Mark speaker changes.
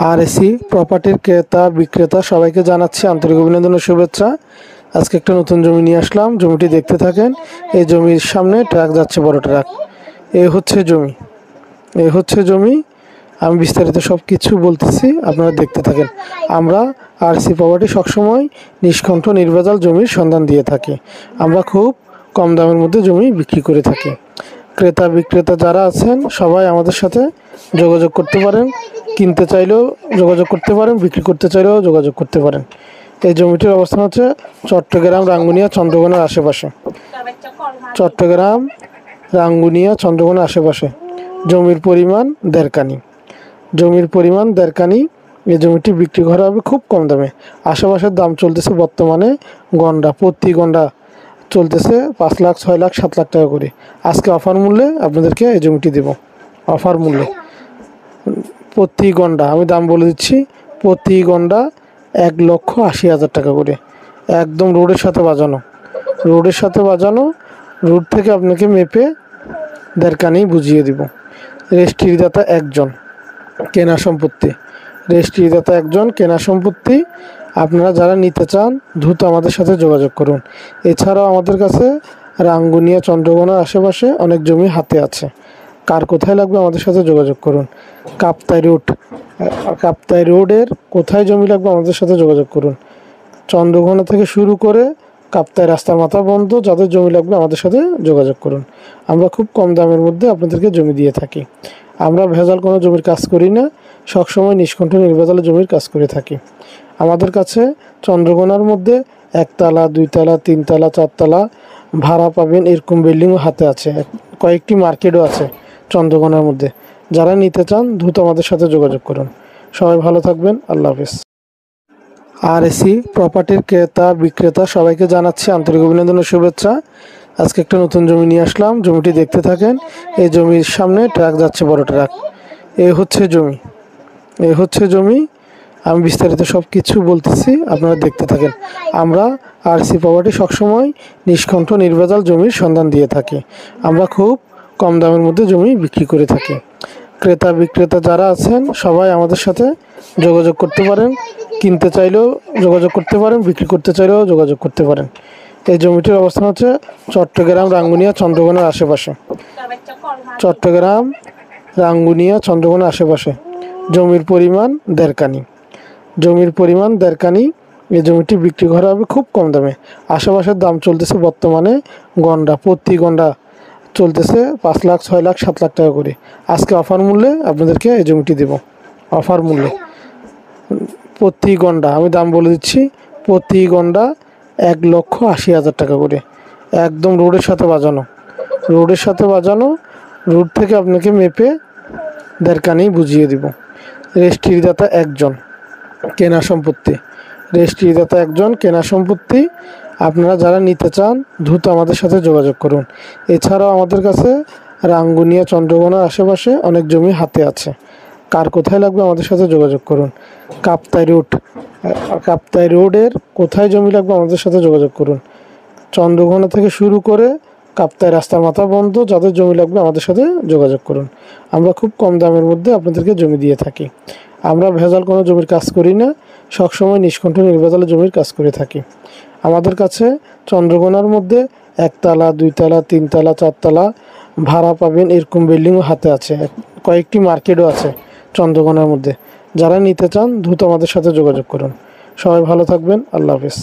Speaker 1: RAC প্রপার্টির ক্রেতা বিক্রেতা সবাইকে জানাচ্ছি আন্তরিক অভিনন্দন ও শুভেচ্ছা। আজকে একটা নতুন জমি নিয়ে আসলাম, জমিটি দেখতে থাকেন। এই জমির সামনে ট্রাক যাচ্ছে, বড় ট্রাক। এই হচ্ছে জমি। আমি বিস্তারিত সব কিছু বলতেছি, আপনারা দেখতে থাকেন। আমরা আরএসি প্রপার্টি সবসময় নিষ্কণ্ঠ নির্ভেজাল জমির সন্ধান দিয়ে থাকি। আমরা খুব কম দামের মধ্যে জমি বিক্রি করে থাকি। ক্রেতা বিক্রেতা যারা আছেন সবাই আমাদের সাথে যোগাযোগ করতে পারেন। কিনতে চাইলেও যোগাযোগ করতে পারেন, বিক্রি করতে চাইলেও যোগাযোগ করতে পারেন। এই জমিটির অবস্থান হচ্ছে চট্টগ্রাম, রাঙ্গুনিয়া, চন্দ্রকোনার আশেপাশে। চট্টগ্রাম, রাঙ্গুনিয়া, চন্দ্রকোনার আশেপাশে। জমির পরিমাণ 1.5 কানি। এই জমিটি বিক্রি করা হবে খুব কম দামে। আশেপাশের দাম চলতেছে বর্তমানে প্রতি গন্ডা চলতেছে 5 লাখ, 6 লাখ, 7 লাখ টাকা করে। আজকে অফার মূল্যে আপনাদেরকে এই জমিটি দেব। অফার মূল্যে প্রতি গন্ডা আমি দাম বলে দিচ্ছি, প্রতি গন্ডা 1,80,000 টাকা করে। একদম রোডের সাথে বাজানো। রোড থেকে আপনাকে মেপে 1.5 কানি বুঝিয়ে দিব। রেজিস্ট্রিদাতা একজন, কেনা সম্পত্তি। আপনারা যারা নিতে চান দ্রুত আমাদের সাথে যোগাযোগ করুন। এছাড়াও আমাদের কাছে রাঙ্গুনিয়া, চন্দ্রকোনার আশেপাশে অনেক জমি হাতে আছে। কার কোথায় লাগবে আমাদের সাথে যোগাযোগ করুন। কাপ্তাই রোডের কোথায় জমি লাগবে আমাদের সাথে যোগাযোগ করুন। চন্দ্রকোনা থেকে শুরু করে কাপ্তাই রাস্তার মাথা বন্ধ, যাদের জমি লাগবে আমাদের সাথে যোগাযোগ করুন। আমরা খুব কম দামের মধ্যে আপনাদেরকে জমি দিয়ে থাকি। আমরা ভেজাল কোনো জমির কাজ করি না, সবসময় নিষ্কণ্ঠ নির্ভেজাল জমির কাজ করে থাকি। আমাদের কাছে চন্দ্রকোনার মধ্যে 1 তলা, 2 তলা, 3 তলা, 4 তলা ভাড়া পাবেন, এরকম বিল্ডিংও হাতে আছে। কয়েকটি মার্কেটও আছে চন্দ্রকোনার মধ্যে। যারা নিতে চান দ্রুত আমাদের সাথে যোগাযোগ করুন। সবাই ভালো থাকবেন, আল্লাহ হাফেজ। আরএসি প্রপার্টির ক্রেতা বিক্রেতা সবাইকে জানাচ্ছি আন্তরিক অভিনন্দন ও শুভেচ্ছা। আজকে একটা নতুন জমি নিয়ে আসলাম, জমিটি দেখতে থাকেন। এই জমির সামনে ট্রাক যাচ্ছে, বড় ট্রাক। এই হচ্ছে জমি। আমি বিস্তারিত সব কিছু বলতেছি, আপনারা দেখতে থাকেন। আমরা আরএসি প্রপার্টি সবসময় নিষ্কণ্ঠ নির্ভেজাল জমির সন্ধান দিয়ে থাকি। আমরা খুব কম দামের মধ্যে জমি বিক্রি করে থাকি। ক্রেতা বিক্রেতা যারা আছেন সবাই আমাদের সাথে যোগাযোগ করতে পারেন। কিনতে চাইলেও যোগাযোগ করতে পারেন, বিক্রি করতে চাইলেও যোগাযোগ করতে পারেন। এই জমিটির অবস্থান হচ্ছে চট্টগ্রাম, রাঙ্গুনিয়া, চন্দ্রকোনার আশেপাশে। জমির পরিমাণ 1.5 কানি। এই জমিটি বিক্রি করা হবে খুব কম দামে। আশেপাশের দাম চলতেছে বর্তমানে প্রতি গন্ডা চলতেছে 5 লাখ, 6 লাখ, 7 লাখ টাকা করে। আজকে অফার মূল্যে আপনাদেরকে এই জমিটি দেব। অফার মূল্যে প্রতি গন্ডা আমি দাম বলে দিচ্ছি, প্রতি গন্ডা 1,80,000 টাকা করে। একদম রোডের সাথে বাজানো। রোড থেকে আপনাকে মেপে 1.5 কানি বুঝিয়ে দিব। রেজিস্ট্রিদাতা একজন, কেনা সম্পত্তি। আপনারা যারা নিতে চান দ্রুত আমাদের সাথে যোগাযোগ করুন। এছাড়াও আমাদের কাছে রাঙ্গুনিয়া, চন্দ্রকোনার আশেপাশে অনেক জমি হাতে আছে। কার কোথায় লাগবে আমাদের সাথে যোগাযোগ করুন। কাপ্তাই রোডের কোথায় জমি লাগবে আমাদের সাথে যোগাযোগ করুন। চন্দ্রকোনা থেকে শুরু করে কাপ্তাই রাস্তার মাথা বন্ধ, যাদের জমি লাগবে আমাদের সাথে যোগাযোগ করুন। আমরা খুব কম দামের মধ্যে আপনাদেরকে জমি দিয়ে থাকি। আমরা ভেজাল কোনো জমির কাজ করি না, সবসময় নিষ্কণ্ঠ নির্ভেজাল জমির কাজ করে থাকি। আমাদের কাছে চন্দ্রকোনার মধ্যে 1 তলা, 2 তলা, 3 তলা, 4 তলা ভাড়া পাবেন, এরকম বিল্ডিংও হাতে আছে। কয়েকটি মার্কেটও আছে চন্দ্রকোনার মধ্যে। যারা নিতে চান দ্রুত আমাদের সাথে যোগাযোগ করুন। সবাই ভালো থাকবেন, আল্লাহ হাফেজ।